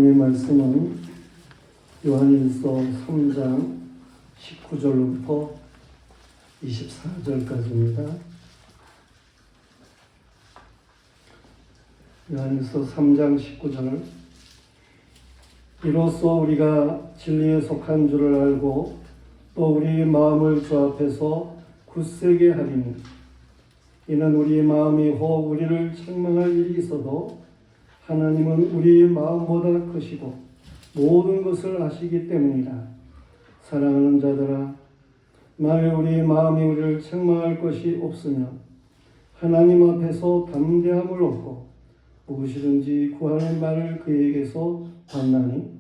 이 말씀은 요한일서 3장 19절부터 24절까지입니다. 요한일서 3장 19절. 이로써 우리가 진리에 속한 줄을 알고 또 우리의 마음을 주 앞에서 굳세게 하리니 이는 우리의 마음이 혹 우리를 책망할 일이 있어도 하나님은 우리의 마음보다 크시고 모든 것을 아시기 때문이라. 사랑하는 자들아, 만일 우리의 마음이 우리를 책망할 것이 없으면 하나님 앞에서 담대함을 얻고 무엇이든지 구하는 말을 그에게서 받나니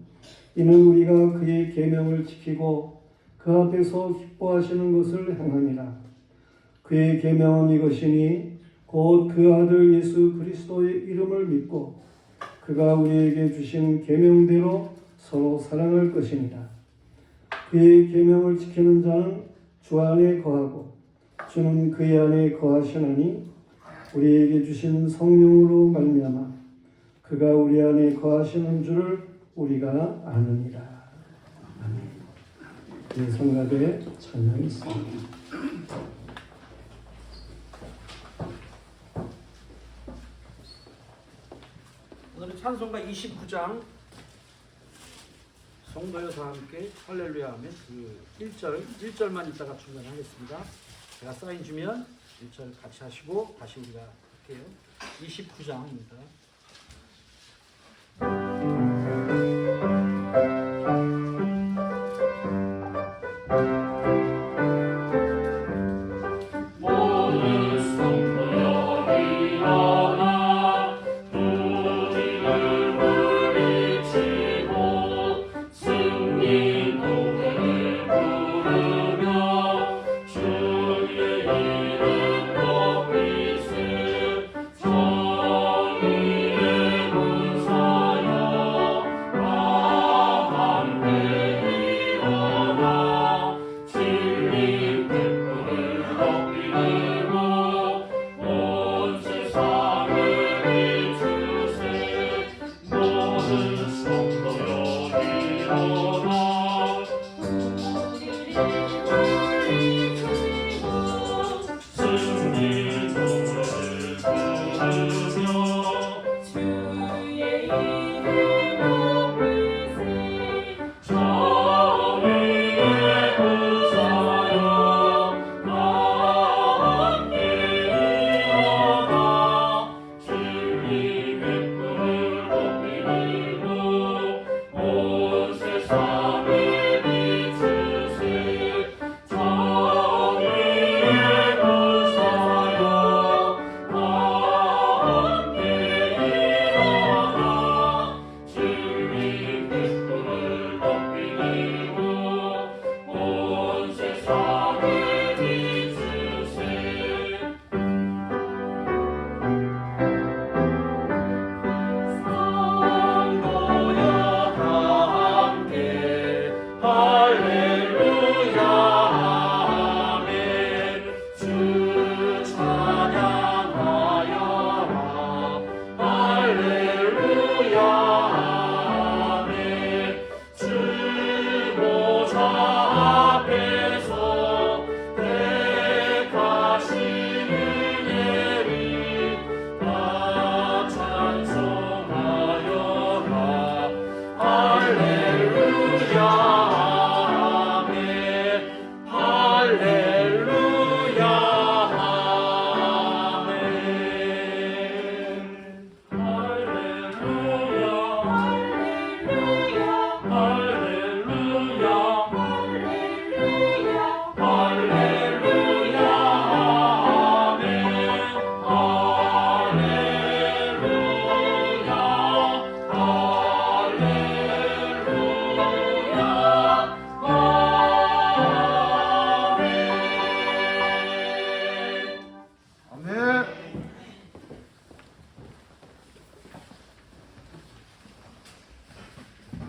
이는 우리가 그의 계명을 지키고 그 앞에서 기뻐하시는 것을 행함이라. 그의 계명은 이것이니 곧 그 아들 예수 그리스도의 이름을 믿고 그가 우리에게 주신 계명대로 서로 사랑할 것이니라. 그의 계명을 지키는 자는 주 안에 거하고 주는 그의 안에 거하시나니 우리에게 주신 성령으로 말미암아 그가 우리 안에 거하시는 줄을 우리가 아느니라. 아멘. 이 성가대에 찬양이 있습니다. 오늘은 찬송가 29장 성도여서 함께 할렐루야 하면 그 1절만 이따가 중단하겠습니다. 제가 사인 주면 1절 같이 하시고 다시 우리가 할게요. 29장입니다.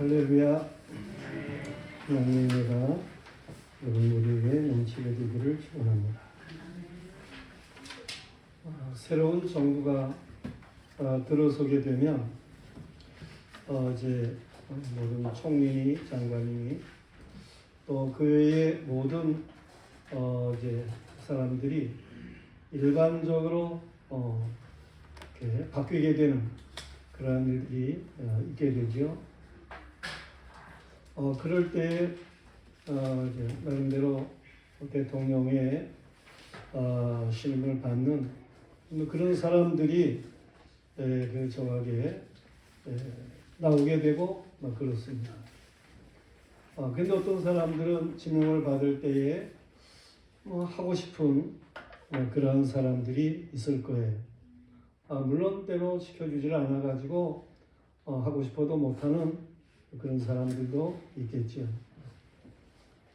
할렐루야. 하나님의 은혜가 여러분 우리에게 넘치게 되기를 축원합니다. 새로운 정부가 들어서게 되면 이제 모든 총리니 장관이니 또 그 외의 모든 이제 사람들이 일반적으로 이렇게 바뀌게 되는 그런 일들이 있게 되죠. 그럴 때 이제 나름대로 대통령의 신임을 받는 그런 사람들이 그 정확하게 나오게 되고 막 그렇습니다. 근데 어떤 사람들은 지명을 받을 때에 하고 싶은 그런 사람들이 있을 거예요. 물론 때로 시켜주질 않아가지고 하고 싶어도 못하는 그런 사람들도 있겠죠.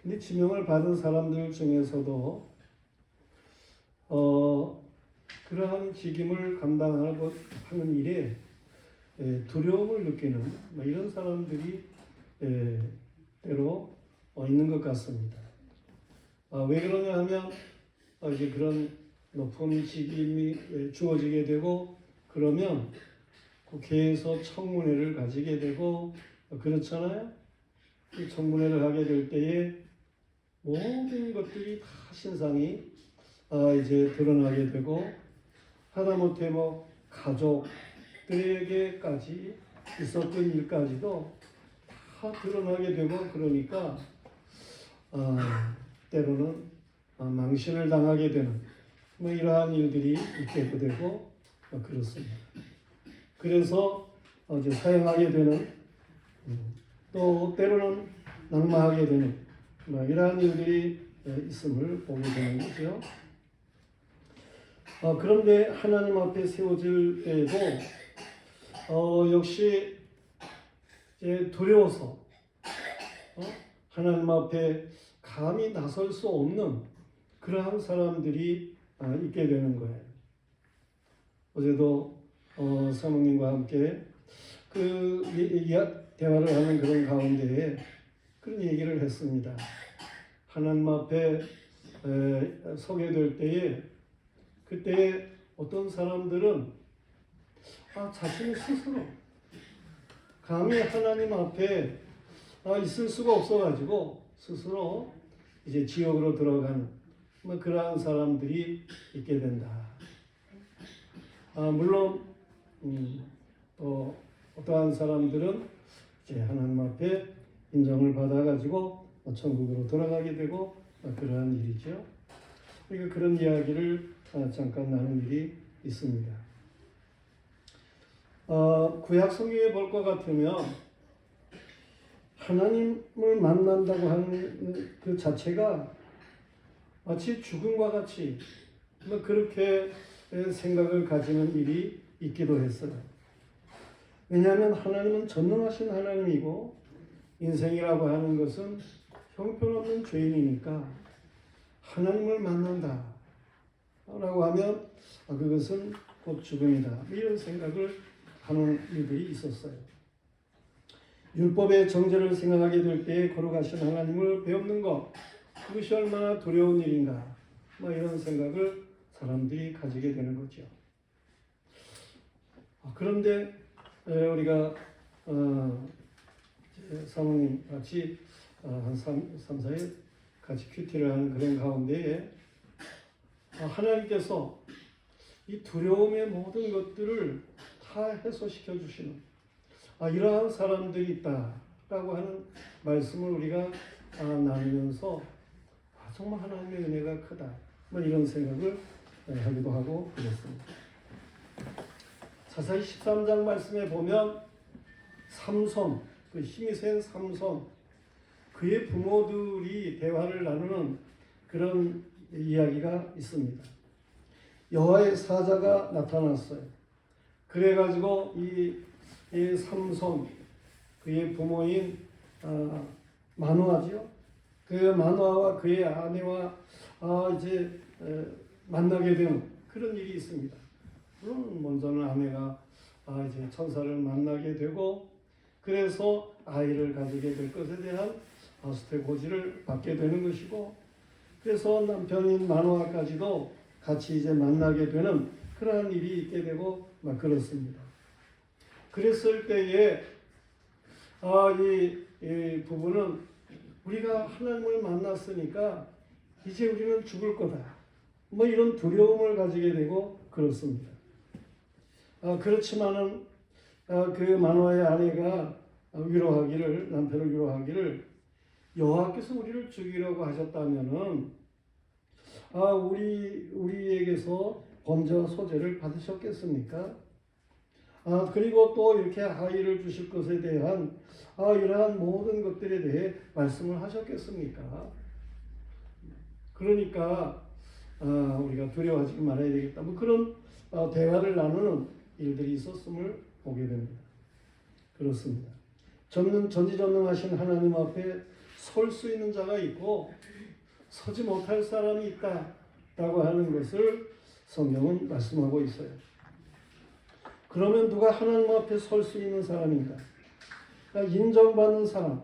근데 지명을 받은 사람들 중에서도 그러한 직임을 감당하고 하는 일에 두려움을 느끼는 이런 사람들이 때로 있는 것 같습니다. 왜 그러냐 하면 이제 그런 높은 직임이 주어지게 되고 그러면 국회에서 청문회를 가지게 되고 그렇잖아요. 이 청문회를 하게 될 때에 모든 것들이 다 신상이 이제 드러나게 되고 하다못해 가족들에게까지 있었던 일까지도 다 드러나게 되고 그러니까 때로는 망신을 당하게 되는 이러한 일들이 있게 되고 그렇습니다. 그래서 이제 사용하게 되는 또 때로는 낙마하게 되는 이러한 일들이 있음을 보게 되는 거죠. 그런데 하나님 앞에 세워질 때에도 역시 이제 두려워서 하나님 앞에 감히 나설 수 없는 그러한 사람들이 있게 되는 거예요. 어제도 사모님과 함께 그 대화를 하는 그런 가운데에 그런 얘기를 했습니다. 하나님 앞에 서게 될 때에 그때 어떤 사람들은 자신이 스스로 감히 하나님 앞에 있을 수가 없어가지고 스스로 이제 지옥으로 들어가는 그러한 사람들이 있게 된다. 물론 또 어떠한 사람들은 이제 하나님 앞에 인정을 받아가지고 천국으로 돌아가게 되고 그러한 일이죠. 그러니까 그런 이야기를 잠깐 나눈 일이 있습니다. 구약 성경에 볼 것 같으면 하나님을 만난다고 하는 그 자체가 마치 죽음과 같이 그렇게 생각을 가지는 일이 있기도 했어요. 왜냐하면 하나님은 전능하신 하나님이고 인생이라고 하는 것은 형편없는 죄인이니까 하나님을 만난다 라고 하면 그것은 곧 죽음이다 이런 생각을 하는 일들이 있었어요. 율법의 정죄를 생각하게 될 때에 거룩하신 하나님을 배우는 것 그것이 얼마나 두려운 일인가 이런 생각을 사람들이 가지게 되는 거죠. 그런데 우리가 사모님 같이 한 3-4일 같이 큐티를 하는 그런 가운데에 하나님께서 이 두려움의 모든 것들을 다 해소시켜 주시는 이러한 사람들이 있다라고 하는 말씀을 우리가 나누면서 정말 하나님의 은혜가 크다 이런 생각을 하기도 하고 그랬습니다. 사사기 13장 말씀에 보면 삼손, 그 힘이 센 삼손, 그의 부모들이 대화를 나누는 그런 이야기가 있습니다. 여호와의 사자가 나타났어요. 그래가지고 이 삼손, 그의 부모인 마누아죠. 그 마누아와 그의 아내와 이제 만나게 되는 그런 일이 있습니다. 물론 먼저는 아내가 이제 천사를 만나게 되고 그래서 아이를 가지게 될 것에 대한 수태 고지를 받게 되는 것이고 그래서 남편인 마누아까지도 같이 이제 만나게 되는 그러한 일이 있게 되고 막 그렇습니다. 그랬을 때에 이 부부는 우리가 하나님을 만났으니까 이제 우리는 죽을 거다. 뭐 이런 두려움을 가지게 되고 그렇습니다. 그렇지만은 그 마노아의 아내가 남편을 위로하기를 여호와께서 우리를 죽이려고 하셨다면은 우리에게서 범죄와 소재를 받으셨겠습니까? 그리고 또 이렇게 아이를 주실 것에 대한 이러한 모든 것들에 대해 말씀을 하셨겠습니까? 그러니까 우리가 두려워하지 말아야 되겠다. 뭐 그런 대화를 나누는 일들이 있었음을 보게 됩니다. 그렇습니다. 전지전능하신 하나님 앞에 설 수 있는 자가 있고 서지 못할 사람이 있다라고 하는 것을 성경은 말씀하고 있어요. 그러면 누가 하나님 앞에 설 수 있는 사람인가? 그러니까 인정받는 사람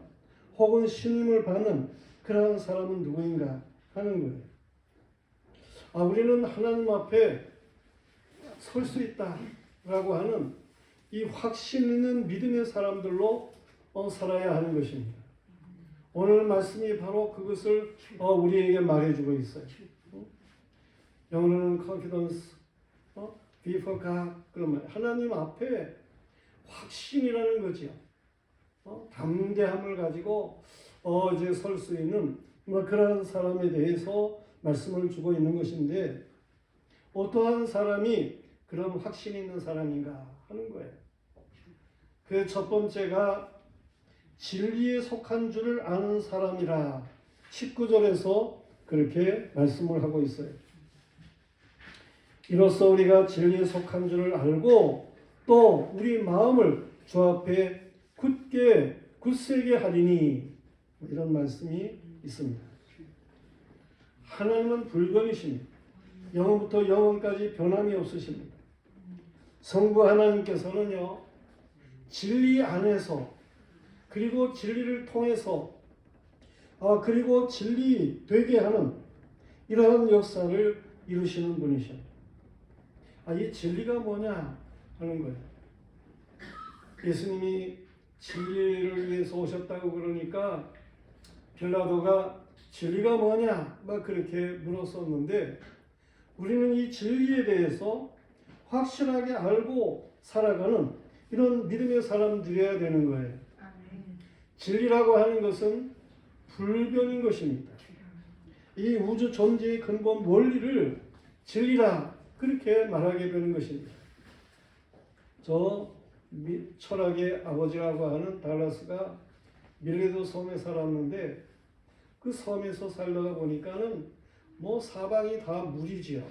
혹은 신임을 받는 그러한 사람은 누구인가 하는 거예요. 우리는 하나님 앞에 설 수 있다라고 하는 이 확신 있는 믿음의 사람들로 살아야 하는 것입니다. 오늘 말씀이 바로 그것을 우리에게 말해주고 있어요. 영어로는 confidence, before God, 그러면 하나님 앞에 확신이라는 거지요. 담대함을 가지고 이제 설 수 있는 그런 사람에 대해서 말씀을 주고 있는 것인데 어떠한 사람이 그런 확신 있는 사람인가 하는 거예요. 그 첫 번째가 진리에 속한 줄을 아는 사람이라 19절에서 그렇게 말씀을 하고 있어요. 이로써 우리가 진리에 속한 줄을 알고 또 우리 마음을 주 앞에 굳세게 하리니 이런 말씀이 있습니다. 하나님은 불변이십니다. 영원부터 영원까지 변함이 없으십니다. 성부 하나님께서는요 진리 안에서 그리고 진리를 통해서 그리고 진리 되게 하는 이러한 역사를 이루시는 분이셔. 이 진리가 뭐냐 하는 거예요. 예수님이 진리를 위해서 오셨다고 그러니까 빌라도가 진리가 뭐냐 막 그렇게 물었었는데 우리는 이 진리에 대해서 확실하게 알고 살아가는 이런 믿음의 사람들이어야 되는 거예요. 진리라고 하는 것은 불변인 것입니다. 이 우주 존재의 근본 원리를 진리라 그렇게 말하게 되는 것입니다. 저 철학의 아버지라고 하는 달라스가 밀레도 섬에 살았는데 그 섬에서 살다가 보니까는 뭐 사방이 다 물이지요.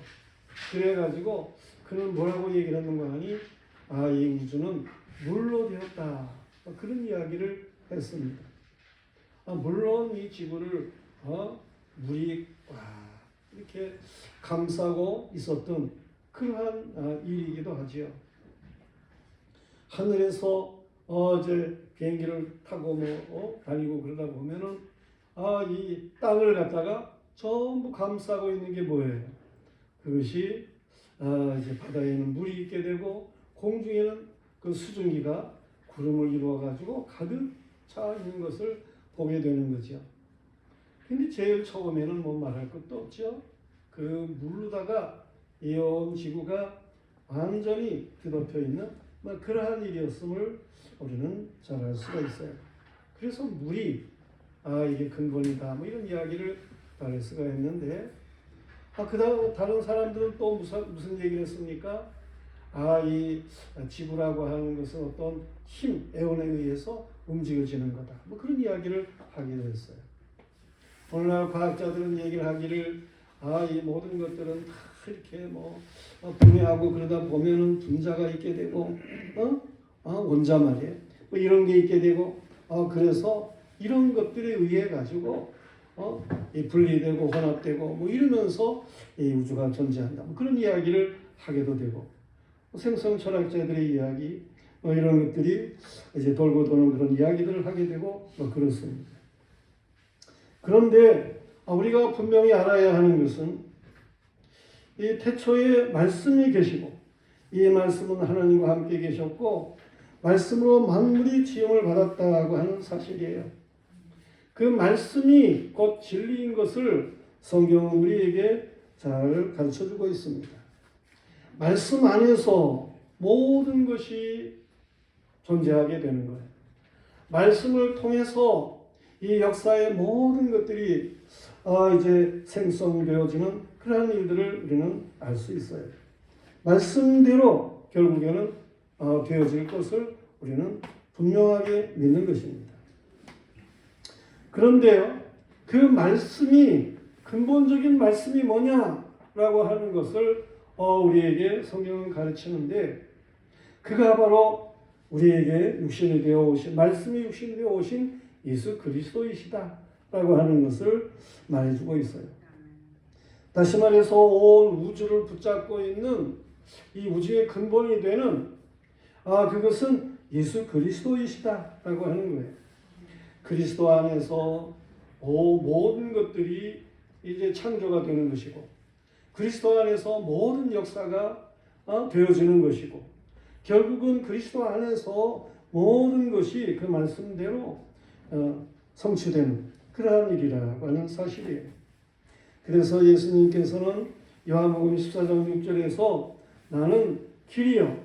그래가지고 그는 뭐라고 얘기를 했는가 하니 이 우주는 물로 되었다. 그런 이야기를 했습니다. 물론 이 지구를 물이 이렇게 감싸고 있었던 그러한 일이기도 하지요. 하늘에서 이제 비행기를 타고 다니고 그러다 보면은 이 땅을 갖다가 전부 감싸고 있는 게 뭐예요? 그것이 이제 바다에는 물이 있게 되고 공중에는 그 수증기가 구름을 이루어 가지고 가득 차 있는 것을 보게 되는 거죠. 근데 제일 처음에는 뭐 말할 것도 없죠. 그 물로다가 이 온 지구가 완전히 뒤덮여 있는 그러한 일이었음을 우리는 잘 알 수가 있어요. 그래서 물이 이게 근본이다 이런 이야기를 할 수가 있는데 그다음 다른 사람들은 또 무슨 얘기를 했습니까? 이 지구라고 하는 것은 어떤 힘, 에온에 의해서 움직여지는 거다. 그런 이야기를 하기도 했어요. 오늘날 과학자들은 얘기를 하기를 이 모든 것들은 다 이렇게 분해하고 그러다 보면은 분자가 있게 되고 원자 말이에요. 이런 게 있게 되고 그래서 이런 것들에 의해 가지고 분리되고 혼합되고 이러면서 이 우주가 존재한다. 그런 이야기를 하게도 되고 생성 철학자들의 이야기 이런 것들이 이제 돌고 도는 그런 이야기들을 하게 되고 그렇습니다. 그런데 우리가 분명히 알아야 하는 것은 이 태초에 말씀이 계시고 이 말씀은 하나님과 함께 계셨고 말씀으로 만물이 지음을 받았다고 하는 사실이에요. 그 말씀이 곧 진리인 것을 성경은 우리에게 잘 가르쳐주고 있습니다. 말씀 안에서 모든 것이 존재하게 되는 거예요. 말씀을 통해서 이 역사의 모든 것들이 이제 생성되어지는 그러한 일들을 우리는 알 수 있어요. 말씀대로 결국에는 되어질 것을 우리는 분명하게 믿는 것입니다. 그런데요, 그 말씀이 근본적인 말씀이 뭐냐라고 하는 것을 우리에게 성경은 가르치는데, 그가 바로 우리에게 육신이 되어 오신, 말씀이 육신이 되어 오신 예수 그리스도이시다라고 하는 것을 말해주고 있어요. 다시 말해서 온 우주를 붙잡고 있는 이 우주의 근본이 되는 그것은 예수 그리스도이시다라고 하는 거예요. 그리스도 안에서 모든 것들이 이제 창조가 되는 것이고, 그리스도 안에서 모든 역사가 되어지는 것이고, 결국은 그리스도 안에서 모든 것이 그 말씀대로 성취되는 그러한 일이라고 하는 사실이에요. 그래서 예수님께서는 요한복음 14장 6절에서 나는 길이요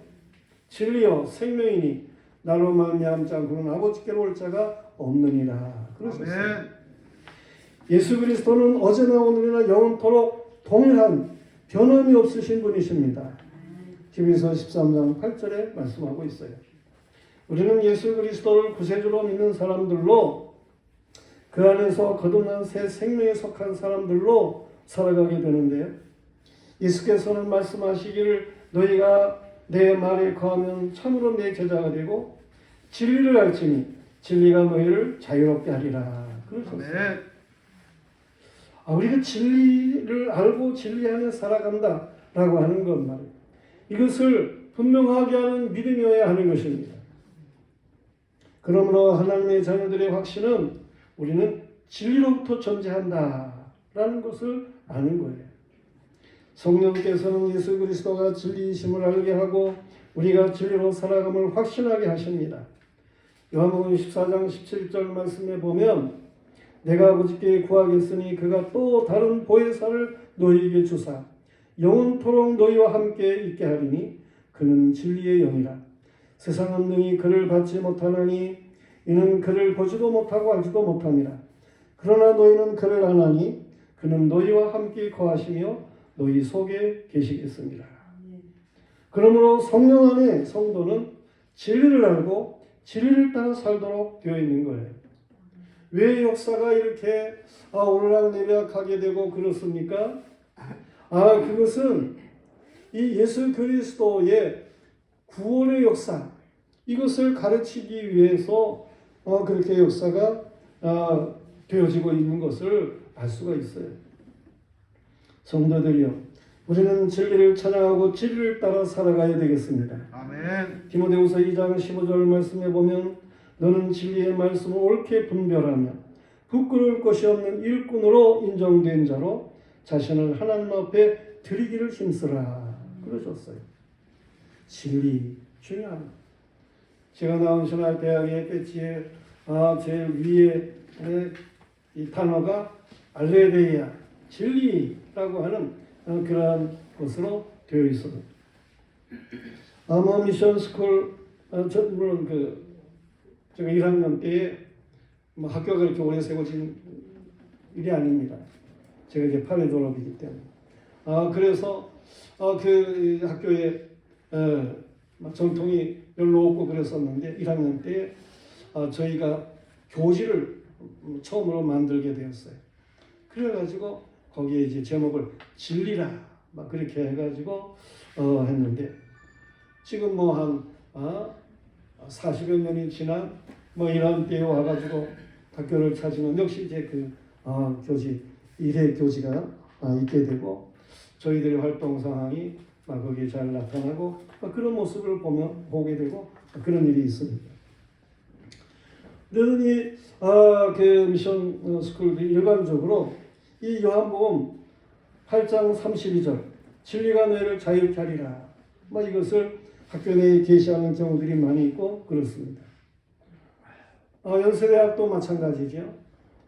진리요 생명이니 나로 말미암지 않고는 아버지께로 올 자가 없느니라 그러셨어요. 예수 그리스도는 어제나 오늘이나 영원토록 동일한 변함이 없으신 분이십니다. 히브리서 13장 8절에 말씀하고 있어요. 우리는 예수 그리스도를 구세주로 믿는 사람들로, 그 안에서 거듭난 새 생명에 속한 사람들로 살아가게 되는데요. 예수께서는 말씀하시기를 너희가 내 말에 거하면 참으로 내 제자가 되고 진리를 알지니 진리가 너희를 자유롭게 하리라 그러셨어요. 우리가 진리를 알고 진리 안에 살아간다라고 하는 것 말이에요. 이것을 분명하게 하는 믿음이어야 하는 것입니다. 그러므로 하나님의 자녀들의 확신은 우리는 진리로부터 존재한다라는 것을 아는 거예요. 성령께서는 예수 그리스도가 진리이심을 알게 하고 우리가 진리로 살아감을 확신하게 하십니다. 요한복음 14장 17절 말씀에 보면 내가 아버지께 구하겠으니 그가 또 다른 보혜사를 너희에게 주사 영원토록 너희와 함께 있게 하리니 그는 진리의 영이라. 세상은 능히 그를 받지 못하나니 이는 그를 보지도 못하고 알지도 못함이라. 그러나 너희는 그를 아나니 그는 너희와 함께 거하시며 너희 속에 계시겠습니다. 그러므로 성령 안에 성도는 진리를 알고 진리를 따라 살도록 되어 있는 거예요. 왜 역사가 이렇게 오르락내리락하게 되고 그렇습니까? 그것은 이 예수 그리스도의 구원의 역사, 이것을 가르치기 위해서 그렇게 역사가 되어지고 있는 것을 알 수가 있어요. 성도들이요, 우리는 진리를 찬양하고 진리를 따라 살아가야 되겠습니다. 아멘. 디모데후서 2장 15절 말씀에 보면 너는 진리의 말씀을 옳게 분별하며 부끄러울 것이 없는 일꾼으로 인정된 자로 자신을 하나님 앞에 드리기를 힘쓰라 그러셨어요. 진리 중요합니다. 제가 나온 신학 대학의 배지에 제일 위에 이 단어가 알레데이아 진리라고 하는 그러한 것으로 되어 있어요. 미션 스쿨 물론 제가 1학년 때에 학교가 그렇게 오래 세워진 일이 아닙니다. 제가 이제 8회 졸업이기 때문에. 그래서 그 학교에 전통이 별로 없고 그랬었는데 1학년 때 저희가 교지를 처음으로 만들게 되었어요. 그래가지고 거기에 이제 제목을 진리라 막 그렇게 해가지고 했는데 지금 한 40여 년이 지난 이런 때에 와가지고 학교를 찾으면 역시 이제 교지 1회 교지가 있게 되고 저희들의 활동 상황이 거기에 잘 나타나고 그런 모습을 보게 되고 그런 일이 있습니다. 그러니 그 미션 스쿨 일반적으로 이 요한복음 8장 32절 진리가 너희를 자유케 하리라 이것을 학교 내에 게시하는 경우들이 많이 있고 그렇습니다. 연세대학도 마찬가지죠.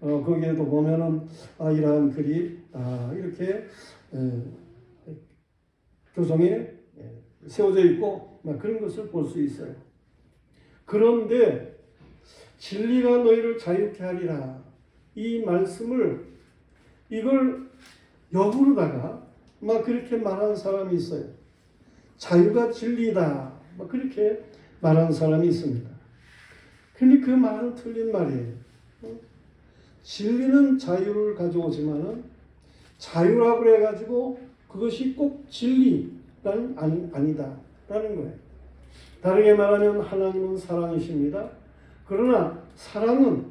거기에도 보면은 이러한 글이 이렇게 교정에 세워져 있고 그런 것을 볼 수 있어요. 그런데 진리가 너희를 자유케 하리라, 이 말씀을 이걸 역으로다가 그렇게 말하는 사람이 있어요. 자유가 진리다 그렇게 말하는 사람이 있습니다. 근데 그 말은 틀린 말이에요. 진리는 자유를 가져오지만은 자유라고 그래가지고 그것이 꼭 진리는 아니다라는 거예요. 다르게 말하면 하나님은 사랑이십니다. 그러나 사랑은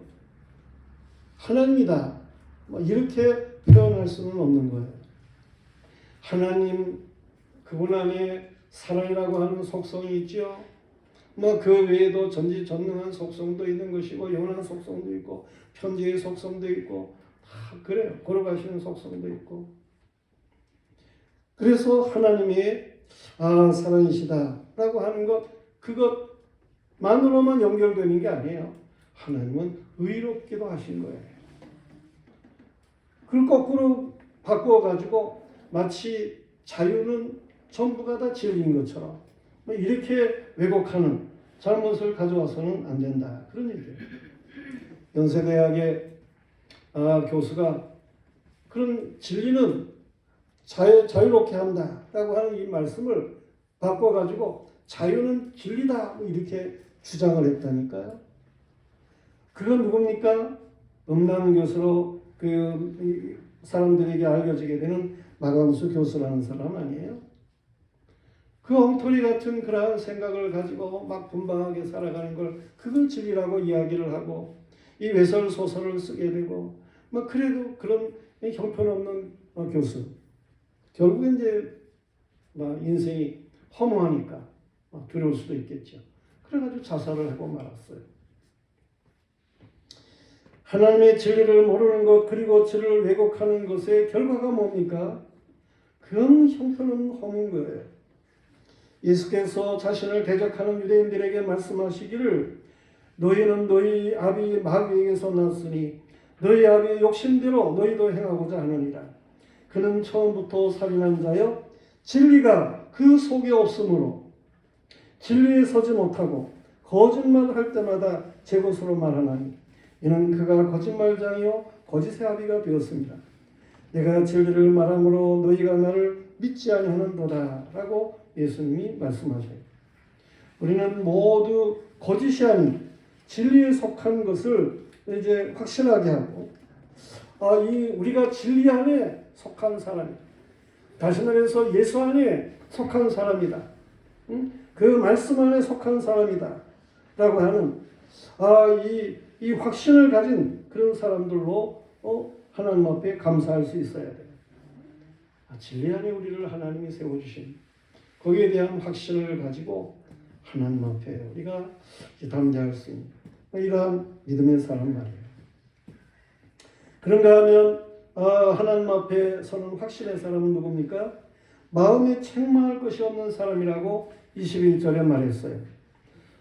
하나님이다 이렇게 표현할 수는 없는 거예요. 하나님 그분 안에 사랑이라고 하는 속성이 있죠. 그 외에도 전지전능한 속성도 있는 것이고 영원한 속성도 있고 편지의 속성도 있고 다 그래요. 걸어가시는 속성도 있고. 그래서 하나님이 사랑이시다라고 하는 것, 그것만으로만 연결되는 게 아니에요. 하나님은 의롭기도 하신 거예요. 그걸 거꾸로 바꾸어가지고 마치 자유는 전부가 다 진리인 것처럼 이렇게 왜곡하는 잘못을 가져와서는 안 된다. 그런 얘기예요. 연세대학의 교수가 그런 진리는 자유롭게 한다라고 하는 이 말씀을 바꿔가지고 자유는 진리다 이렇게 주장을 했다니까요. 그건 누굽니까? 음란 교수로 그 사람들에게 알려지게 되는 마광수 교수라는 사람 아니에요? 그 엉터리 같은 그러한 생각을 가지고 막 분방하게 살아가는 걸 그걸 진리라고 이야기를 하고 이 외설 소설을 쓰게 되고 그래도 그런 형편없는 교수 결국엔 이제 인생이 허무하니까 두려울 수도 있겠죠. 그래가지고 자살을 하고 말았어요. 하나님의 진리를 모르는 것 그리고 진리를 왜곡하는 것의 결과가 뭡니까? 그건 형편은 허무인 거예요. 예수께서 자신을 대적하는 유대인들에게 말씀하시기를 너희는 너희 아비 마귀에게서 났으니 너희 아비의 욕심대로 너희도 행하고자 하느니라. 그는 처음부터 살인한 자여 진리가 그 속에 없으므로 진리에 서지 못하고 거짓말할 때마다 제 것으로 말하나니 이는 그가 거짓말장이요 거짓의 아비가 되었습니다. 내가 진리를 말함으로 너희가 나를 믿지 아니하는도다 라고 예수님이 말씀하셔요. 우리는 모두 거짓이 아닌 진리에 속한 것을 이제 확실하게 하고 우리가 진리 안에 속한 사람이다. 다시 말해서 예수 안에 속한 사람이다. 그 말씀 안에 속한 사람이다. 라고 하는 이 확신을 가진 그런 사람들로 하나님 앞에 감사할 수 있어야 돼요. 진리 안에 우리를 하나님이 세워주신 거기에 대한 확신을 가지고 하나님 앞에 우리가 담대할 수 있는 이러한 믿음의 사람 말이에요. 그런가 하면 하나님 앞에 서는 확신의 사람은 누굽니까? 마음에 책망할 것이 없는 사람이라고 21절에 말했어요.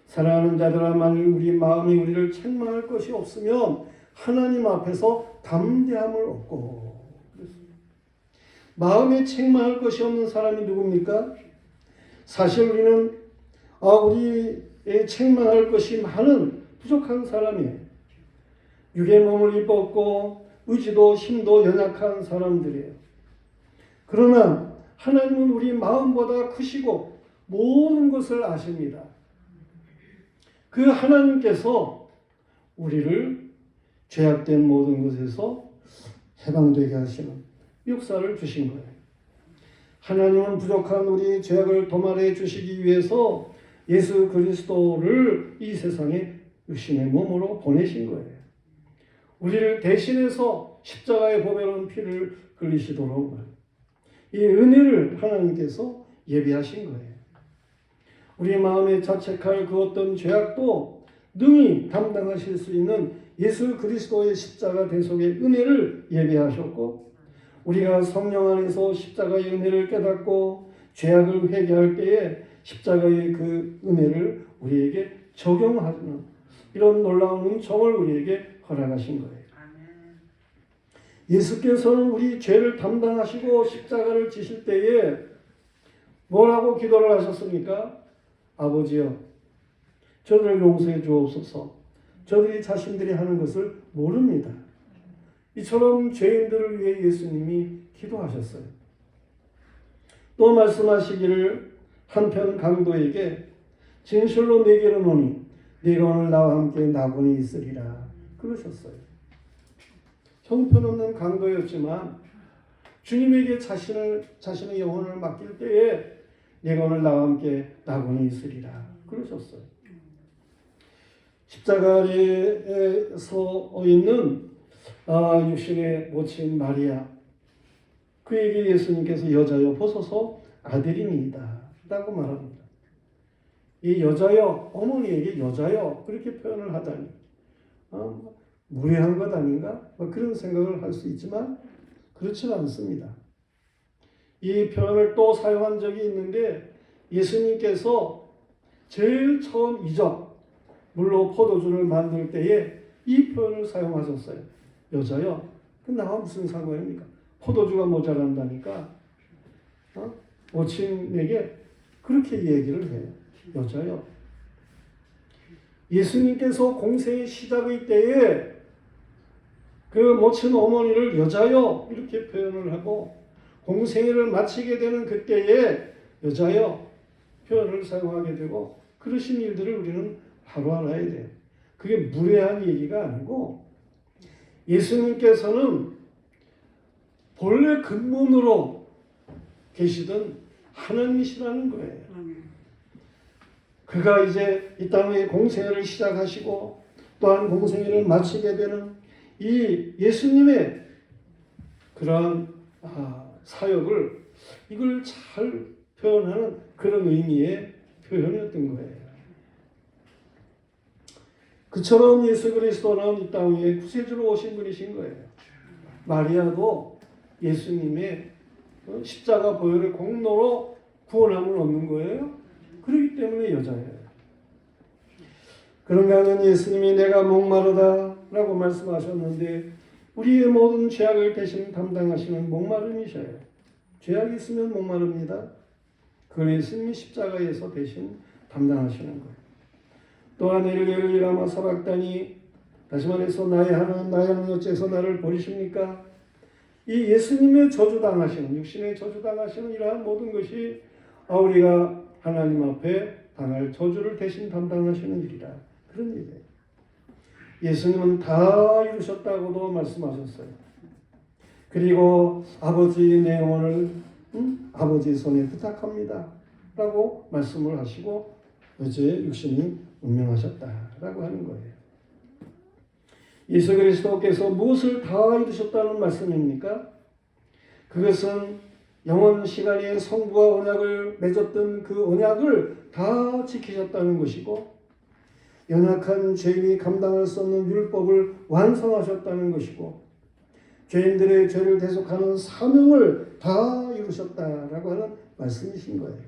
사랑하는 자들아 만일 우리 마음이 우리를 책망할 것이 없으면 하나님 앞에서 담대함을 얻고 마음에 책망할 것이 없는 사람이 누굽니까? 사실 우리는 우리의 책망할 것이 많은 부족한 사람이에요. 육의 몸을 입었고 의지도 힘도 연약한 사람들이에요. 그러나 하나님은 우리 마음보다 크시고 모든 것을 아십니다. 그 하나님께서 우리를 죄악된 모든 것에서 해방되게 하시는 역사를 주신 거예요. 하나님은 부족한 우리 죄악을 도말해 주시기 위해서 예수 그리스도를 이 세상에 육신의 몸으로 보내신 거예요. 우리를 대신해서 십자가의 보배로운 피를 흘리시도록 이 은혜를 하나님께서 예비하신 거예요. 우리 마음에 자책할 그 어떤 죄악도 능히 담당하실 수 있는 예수 그리스도의 십자가 대속의 은혜를 예비하셨고 우리가 성령 안에서 십자가의 은혜를 깨닫고 죄악을 회개할 때에 십자가의 그 은혜를 우리에게 적용하는 이런 놀라운 은총을 우리에게 허락하신 거예요. 예수께서는 우리 죄를 담당하시고 십자가를 지실 때에 뭐라고 기도를 하셨습니까? 아버지여, 저들을 용서해 주옵소서. 저들이 자신들이 하는 것을 모릅니다. 이처럼 죄인들을 위해 예수님이 기도하셨어요. 또 말씀하시기를 한편 강도에게 진실로 내게 이르노니 네가 오늘 나와 함께 나군이 있으리라 그러셨어요. 형편없는 강도였지만 주님에게 자신의 영혼을 맡길 때에 내가 오늘 나와 함께 나군이 있으리라 그러셨어요. 십자가 아래에서 있는 육신의 모친 마리아, 그에게 예수님께서 여자여 보소서 아들이니이다 라고 말합니다. 이 여자여, 어머니에게 여자여 그렇게 표현을 하다니 무례한 것 아닌가? 그런 생각을 할 수 있지만 그렇지는 않습니다. 이 표현을 또 사용한 적이 있는데 예수님께서 제일 처음 이적, 물로 포도주를 만들 때에 이 표현을 사용하셨어요. 여자여, 그 나와 무슨 상관입니까? 포도주가 모자란다니까 모친에게 그렇게 얘기를 해요. 여자여. 예수님께서 공생의 시작의 때에 그 모친 어머니를 여자여 이렇게 표현을 하고 공생애를 마치게 되는 그때에 여자여 표현을 사용하게 되고 그러신 일들을 우리는 바로 알아야 돼요. 그게 무례한 얘기가 아니고 예수님께서는 본래 근본으로 계시던 하나님이시라는 거예요. 그가 이제 이 땅의 공생애를 시작하시고 또한 공생애를 마치게 되는 이 예수님의 그러한 사역을 이걸 잘 표현하는 그런 의미의 표현이었던 거예요. 그처럼 예수 그리스도는 이 땅에 구세주로 오신 분이신 거예요. 마리아도 예수님의 십자가 보혈의 공로로 구원함을 얻는 거예요. 그렇기 때문에 여자예요. 그런가 하면 예수님이 내가 목마르다 라고 말씀하셨는데 우리의 모든 죄악을 대신 담당하시는 목마름이셔요. 죄악이 있으면 목마릅니다. 그걸 예수님이 십자가에서 대신 담당하시는 거예요. 또한 엘리 라마 사박다니, 다시 말해서 나의 하나님 어째서 나를 버리십니까? 이 예수님의 저주당하시는, 육신의 저주당하시는 이러한 모든 것이 우리가 하나님 앞에 당할 저주를 대신 담당하시는 일이라. 그런 일이에요. 예수님은 다 이루셨다고도 말씀하셨어요. 그리고 아버지 내 영혼을 아버지 손에 부탁합니다 라고 말씀을 하시고 어제 육신이 운명하셨다라고 하는 거예요. 예수 그리스도께서 무엇을 다 이루셨다는 말씀입니까? 그것은 영원 시간에 성부와 언약을 맺었던 그 언약을 다 지키셨다는 것이고 연약한 죄인이 감당할 수 없는 율법을 완성하셨다는 것이고 죄인들의 죄를 대속하는 사명을 다 이루셨다라고 하는 말씀이신 거예요.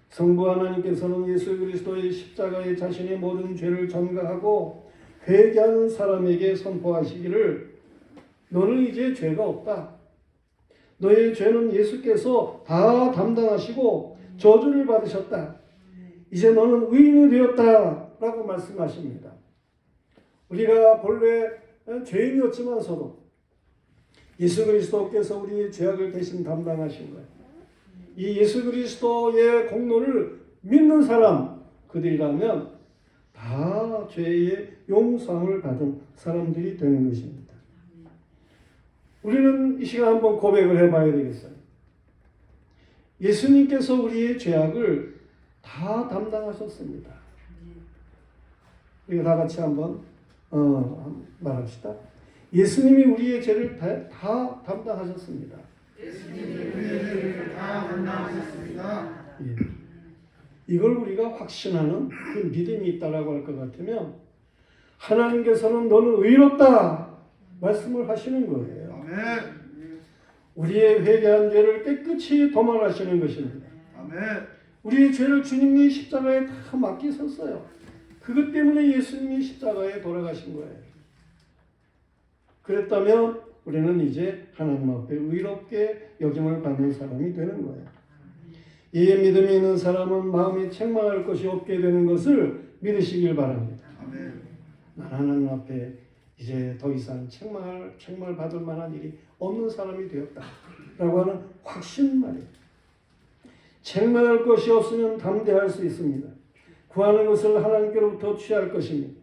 성부 하나님께서는 예수 그리스도의 십자가에 자신의 모든 죄를 전가하고 회개하는 사람에게 선포하시기를 너는 이제 죄가 없다. 너의 죄는 예수께서 다 담당하시고 저주를 받으셨다. 이제 너는 의인이 되었다 라고 말씀하십니다. 우리가 본래 죄인이었지만서도 예수 그리스도께서 우리의 죄악을 대신 담당하신 거예요. 이 예수 그리스도의 공로를 믿는 사람 그들이라면 다 죄의 용서함을 받은 사람들이 되는 것입니다. 우리는 이 시간 한번 고백을 해봐야 되겠어요. 예수님께서 우리의 죄악을 다 담당하셨습니다. 우리가 다 같이 한번 말합시다. 예수님이 우리의 죄를 다 담당하셨습니다. 예수님이 우리의 죄를 다 담당하셨습니다. 예. 이걸 우리가 확신하는 그 믿음이 있다라고 할 것 같으면 하나님께서는 너는 의롭다 말씀을 하시는 거예요. 아멘. 우리의 회개한 죄를 깨끗이 도말하시는 것입니다. 아멘. 우리의 죄를 주님이 십자가에 다 맡기셨어요. 그것 때문에 예수님이 십자가에 돌아가신 거예요. 그랬다면 우리는 이제 하나님 앞에 의롭게 여김을 받는 사람이 되는 거예요. 이 믿음이 있는 사람은 마음이 책망할 것이 없게 되는 것을 믿으시길 바랍니다. 난 하나님 앞에 이제 더 이상 책망을 받을 만한 일이 없는 사람이 되었다라고 하는 확신말이에요. 책망할 것이 없으면 담대할 수 있습니다. 구하는 것을 하나님께로부터 취할 것입니다.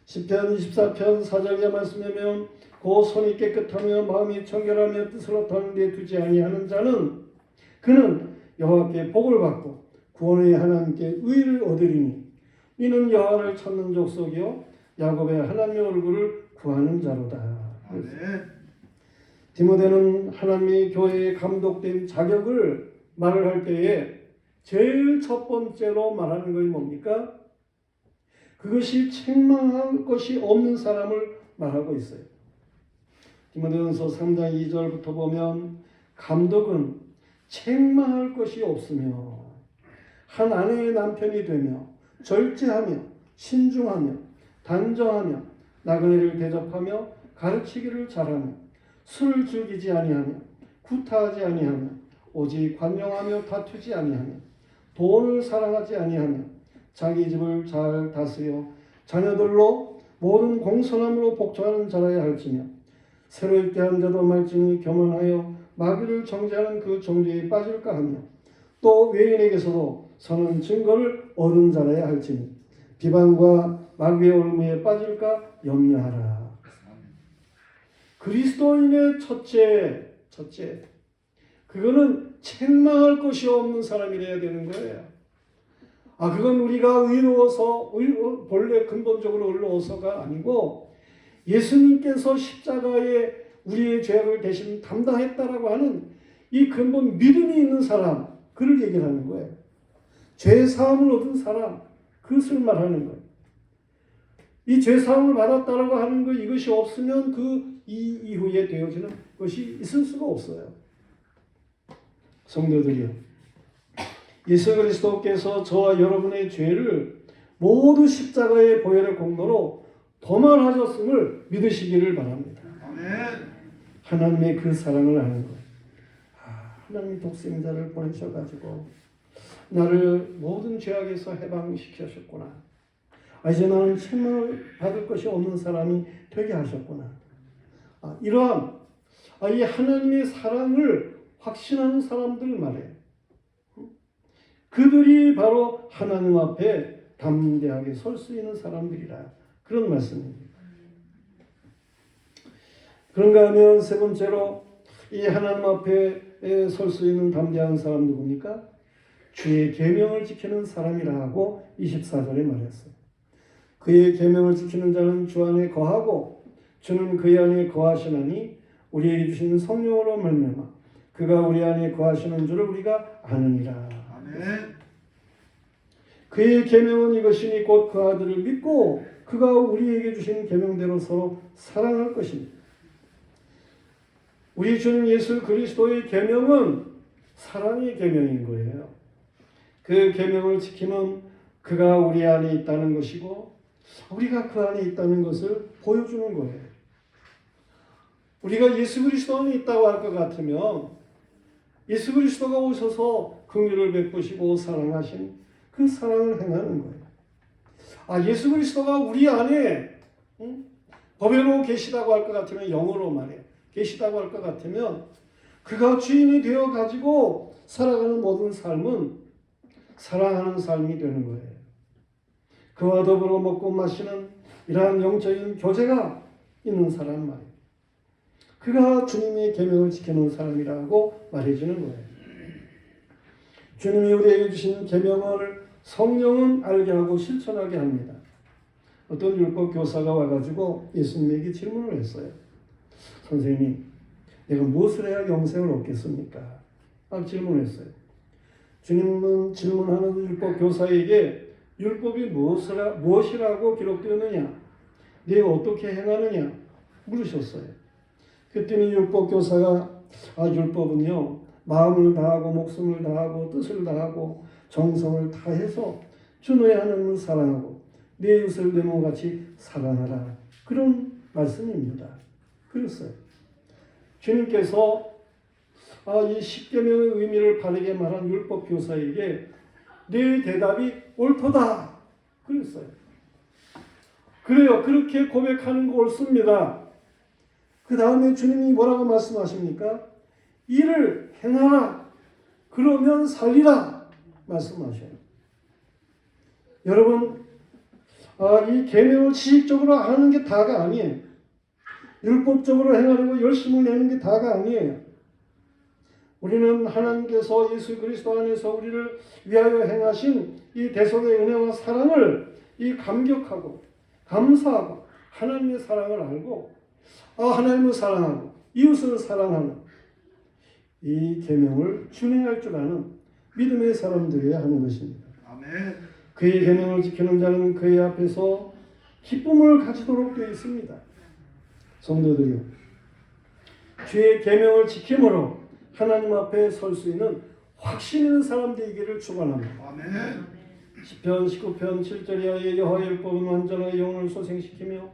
시편 24편 4절의 말씀에 보면 고 손이 깨끗하며 마음이 청결하며 뜻을 합하는 데 두지 아니하는 자는 그는 여호와께 복을 받고 구원의 하나님께 의를 얻으리니 이는 여호와를 찾는 족속이요 야곱의 하나님의 얼굴을 구하는 자로다. 디모데는 하나님의 교회에 감독된 자격을 말을 할 때에 제일 첫 번째로 말하는 것이 뭡니까? 그것이 책망할 것이 없는 사람을 말하고 있어요. 디모데전서 3장 2절부터 보면 감독은 책망할 것이 없으며 한 아내의 남편이 되며 절제하며 신중하며 단정하며 나그네를 대접하며 가르치기를 잘하며 술을 즐기지 아니하며 구타하지 아니하며 오직 관용하며 다투지 아니하며 돈을 사랑하지 아니하며 자기 집을 잘 다스려 자녀들로 모든 공손함으로 복종하는 자라야 할지며 새로 있게 한 자도 말지니 교만하여 마귀를 정죄하는 그 정죄에 빠질까 하며 또 외인에게서도 선한 증거를 얻은 자라야 할지니 비방과 마귀의 올무에 빠질까 염려하라. 그리스도인의 첫째 그거는 책망할 것이 없는 사람이래야 되는 거예요. 그건 우리가 의로워서 본래 근본적으로 의로워서가 아니고 예수님께서 십자가에 우리의 죄악을 대신 담당했다라고 하는 이 근본 믿음이 있는 사람, 그를 얘기하는 거예요. 죄 사함을 얻은 사람, 그것을 말하는 거예요. 이 죄 사함을 받았다라고 하는 것, 이것이 없으면 이 이후에 되어지는 것이 있을 수가 없어요. 성도들이요, 예수 그리스도께서 저와 여러분의 죄를 모두 십자가의 보혈의 공로로 도말하셨음을 믿으시기를 바랍니다. 하나님의 그 사랑을 아는 것. 하나님이 독생자를 보내셔가지고 나를 모든 죄악에서 해방시키셨구나. 이제 나는 책망을 받을 것이 없는 사람이 되게 하셨구나. 이러한 이 하나님의 사랑을 확신하는 사람들 말이에요. 그들이 바로 하나님 앞에 담대하게 설 수 있는 사람들이라, 그런 말씀입니다. 그런가 하면 세 번째로 이 하나님 앞에 설 수 있는 담대한 사람 누굽니까? 주의 계명을 지키는 사람이라 하고 24절에 말했어요. 그의 계명을 지키는 자는 주 안에 거하고 주는 그의 안에 거하시나니 우리에게 주신 성령으로 말미암아 그가 우리 안에 거하시는 줄을 우리가 아느니라. 그의 계명은 이것이니 곧 그 아들을 믿고 그가 우리에게 주신 계명대로 서로 사랑할 것입니다. 우리 주님 예수 그리스도의 계명은 사랑의 계명인 거예요. 그 계명을 지키면 그가 우리 안에 있다는 것이고 우리가 그 안에 있다는 것을 보여주는 거예요. 우리가 예수 그리스도 안에 있다고 할 것 같으면 예수 그리스도가 오셔서 긍휼을 베푸시고 사랑하신 그 사랑을 행하는 거예요. 예수 그리스도가 우리 안에 법외로 계시다고 할 것 같으면, 영어로 말해요. 계시다고 할 것 같으면 그가 주인이 되어 가지고 살아가는 모든 삶은 사랑하는 삶이 되는 거예요. 그와 더불어 먹고 마시는 이러한 영적인 교제가 있는 사람 말이에요. 그가 주님의 계명을 지키는 사람이라고 말해주는 거예요. 주님이 우리에게 주신 계명을 성령은 알게 하고 실천하게 합니다. 어떤 율법 교사가 와가지고 예수님에게 질문을 했어요. 선생님, 내가 무엇을 해야 영생을 얻겠습니까? 질문했어요. 주님은 질문하는 율법 교사에게 율법이 무엇이라고 기록되었느냐, 네가 어떻게 행하느냐 물으셨어요. 그랬더니 율법 교사가 율법은요, 마음을 다하고 목숨을 다하고 뜻을 다하고 정성을 다해서 주 너의 하나님을 사랑하고 내 이웃을 내 몸같이 사랑하라. 그런 말씀입니다. 그랬어요. 주님께서 이 십계명의 의미를 바르게 말한 율법 교사에게 네 대답이 옳도다. 그랬어요. 그래요. 그렇게 고백하는 거 옳습니다. 그 다음에 주님이 뭐라고 말씀하십니까? 이를 행하라. 그러면 살리라. 말씀하셔요. 여러분, 이 계명을 지식적으로 하는 게 다가 아니에요. 율법적으로 행하려고 열심을 내는 게 다가 아니에요. 우리는 하나님께서 예수 그리스도 안에서 우리를 위하여 행하신 이 대속의 은혜와 사랑을 이 감격하고 감사하고 하나님의 사랑을 알고 하나님을 사랑하고 이웃을 사랑하는 이 계명을 준행할 줄 아는 믿음의 사람들이어야 하는 것입니다. 아멘. 그의 계명을 지키는 자는 그의 앞에서 기쁨을 가지도록 되어 있습니다. 성도들이요, 주의 계명을 지킴으로 하나님 앞에 설 수 있는 확신 있는 사람 되기를 축원합니다. 아멘. 시편 19편 7절에 여호와의 율법은 완전하여 영혼을 소생시키며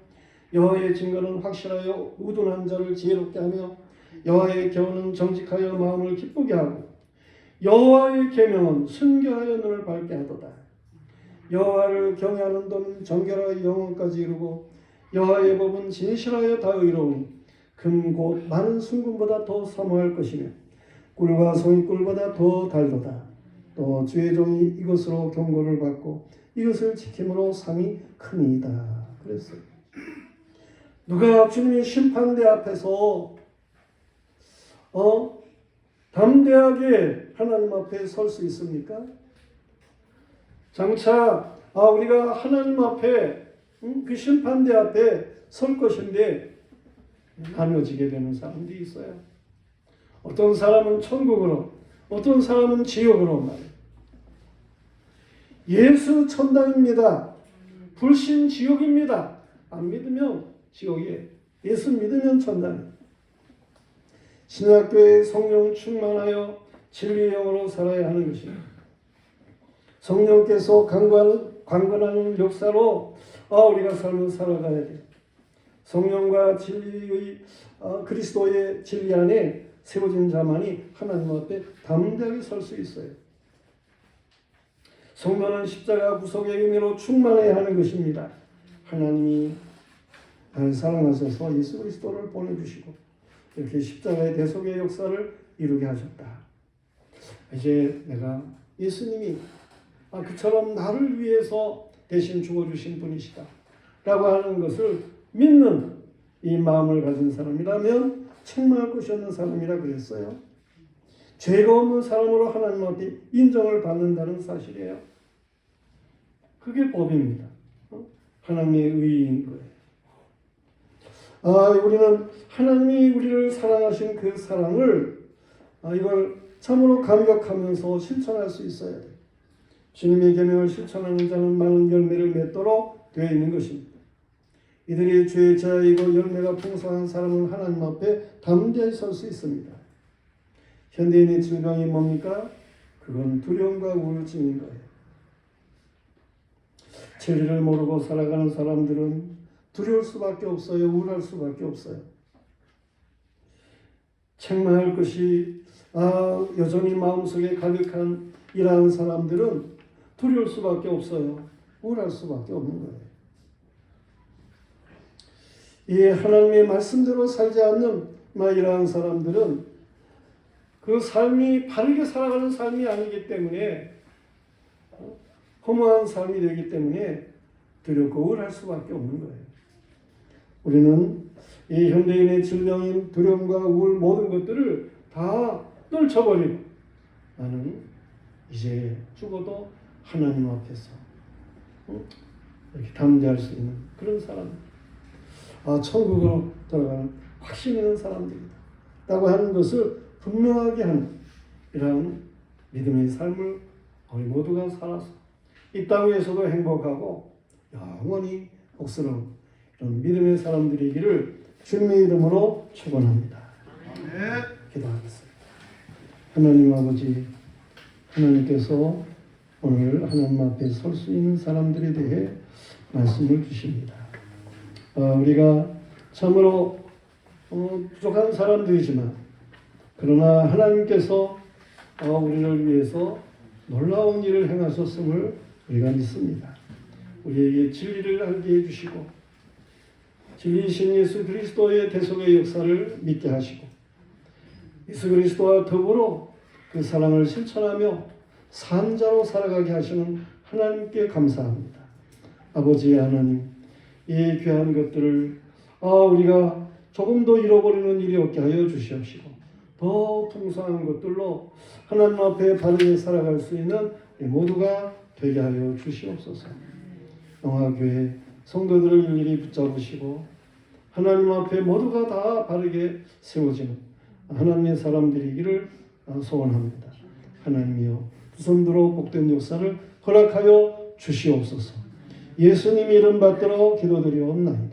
여호와의 증거는 확실하여 우둔한 자를 지혜롭게 하며 여호와의 교훈은 정직하여 마음을 기쁘게 하고 여호와의 계명은 순결하여 눈을 밝게 하도다. 여호와를 경외하는 도는 정결하여 영혼까지 이루고 여호와의 법은 진실하여 다 의로우니 금 곧 많은 순금보다 더 사모할 것이며 꿀과 송이꿀보다 더 달도다. 또 주의 종이 이것으로 경고를 받고 이것을 지킴으로 상이 크니이다. 그랬어요. 누가 주님의 심판대 앞에서 담대하게 하나님 앞에 설 수 있습니까? 장차 우리가 하나님 앞에 그 심판대 앞에 설 것인데 나눠지게 되는 사람들이 있어요. 어떤 사람은 천국으로, 어떤 사람은 지옥으로 말이에요. 예수 천당입니다. 불신 지옥입니다. 안 믿으면 지옥이에요. 예수 믿으면 천당이에요. 신약교회의 성령 충만하여 진리의 영으로 살아야 하는 것입니다. 성령께서 강건하는 역사로 우리가 삶을 살아가야 돼요. 성령과 진리의 그리스도의 진리 안에 세워진 자만이 하나님 앞에 담대하게 설 수 있어요. 성도는 십자가 구속의 의미로 충만해야 하는 것입니다. 하나님이 나를 사랑하셔서 예수 그리스도를 보내주시고 이렇게 십자가의 대속의 역사를 이루게 하셨다. 이제 내가 예수님이 그처럼 나를 위해서 대신 죽어주신 분이시다 라고 하는 것을 믿는 이 마음을 가진 사람이라면 책망할 것이 없는 사람이라 그랬어요. 죄가 없는 사람으로 하나님 앞에 인정을 받는다는 사실이에요. 그게 법입니다. 하나님의 의인 거예요. 우리는 하나님이 우리를 사랑하신 그 사랑을 이걸 참으로 감격하면서 실천할 수 있어야 돼요. 주님의 계명을 실천하는 자는 많은 열매를 맺도록 되어 있는 것입니다. 이들이 주의 자이고 열매가 풍성한 사람은 하나님 앞에 담대히 설 수 있습니다. 현대인의 질병이 뭡니까? 그건 두려움과 우울증인 거예요. 진리를 모르고 살아가는 사람들은 두려울 수밖에 없어요. 우울할 수밖에 없어요. 책망할 것이 여전히 마음속에 가득한 이러한 사람들은 두려울 수밖에 없어요. 우울할 수밖에 없는 거예요. 이 하나님의 말씀대로 살지 않는 이러한 사람들은 그 삶이 바르게 살아가는 삶이 아니기 때문에 허무한 삶이 되기 때문에 두렵고 우울할 수밖에 없는 거예요. 우리는 이 현대인의 질병인 두려움과 우울 모든 것들을 다 떨쳐버리고 나는 이제 죽어도 하나님 앞에서 이렇게 담대할 수 있는 그런 사람, 천국으로 들어가는 확신 있는 사람들이다 라고 하는 것을 분명하게 하는 이러한 믿음의 삶을 우리 모두가 살아서 이 땅 위에서도 행복하고 영원히 복스러운 이런 믿음의 사람들이기를 주님의 이름으로 축원합니다. 기도하겠습니다. 하나님 아버지, 하나님께서 오늘 하나님 앞에 설 수 있는 사람들에 대해 말씀을 주십니다. 우리가 참으로 부족한 사람들이지만 그러나 하나님께서 우리를 위해서 놀라운 일을 행하셨음을 우리가 믿습니다. 우리에게 진리를 알게 해주시고 진리이신 예수 그리스도의 대속의 역사를 믿게 하시고 예수 그리스도와 더불어 그 사랑을 실천하며 산자로 살아가게 하시는 하나님께 감사합니다. 아버지 하나님, 이 귀한 것들을 우리가 조금 더 잃어버리는 일이 없게 하여 주시옵시고 더 풍성한 것들로 하나님 앞에 바르게 살아갈 수 있는 우리 모두가 되게 하여 주시옵소서. 영화교회 성도들을 일일이 붙잡으시고 하나님 앞에 모두가 다 바르게 세워지는 하나님의 사람들이기를 소원합니다. 하나님이여 두 손 들어 복된 역사를 허락하여 주시옵소서. 예수님 이름 받들어 기도드리옵나이다.